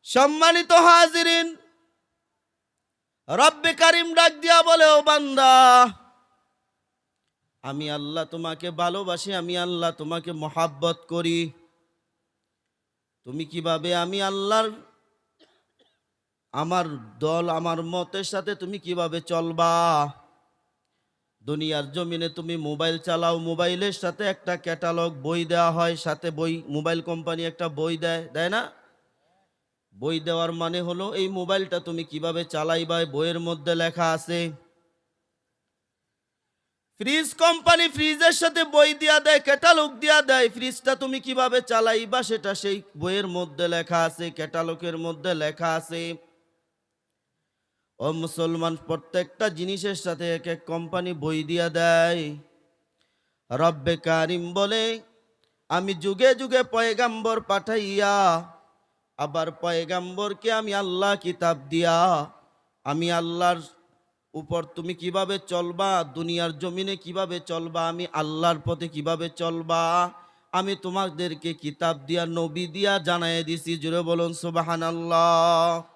সম্মানিত হাজিরিন, রব্বে কারিম ডাক দিয়া বলে, ও বান্দা, আমি আল্লাহ তোমাকে ভালোবাসি, আমি আল্লাহ তোমাকে মহাব্বত করি। তুমি কিভাবে আমি আল্লাহর, আমার দল, আমার মতের সাথে তুমি কিভাবে চলবা? দুনিয়ার জমিনে তুমি মোবাইল চালাও, মোবাইলের সাথে একটা ক্যাটালগ বই দেওয়া হয়, সাথে বই, মোবাইল কোম্পানি একটা বই দেয়, দেয় না? বই দেওয়ার মানে হলো এই মোবাইলটা তুমি কিভাবে চালাইবা, বইয়ের মধ্যে লেখা আছে। ফ্রিজ কোম্পানি ফ্রিজের সাথে বই দিয়া দেয়, ক্যাটালগ দিয়া দেয়, ফ্রিজটা তুমি কিভাবে চালাইবা সেটা সেই বইয়ের মধ্যে লেখা আছে, ক্যাটালগের মধ্যে লেখা আছে। ও মুসলমান, প্রত্যেকটা জিনিসের সাথে এক এক কোম্পানি বই দিয়া দেয়। রব্বে কারিম বলে, আমি যুগে যুগে পয়গাম্বর পাঠাইয়া, আবার পয়গাম্বরকে আমি আল্লাহ কিতাব দিয়া, আমি আল্লাহর উপর তুমি কিভাবে চলবা, দুনিয়ার জমিনে কিভাবে চলবা, আমি আল্লাহর পথে কিভাবে চলবা, আমি তোমাদেরকে কিতাব দিয়া, নবী দিয়া জানায় দিছি। জুড়ে বলুন সুবহানাল্লাহ।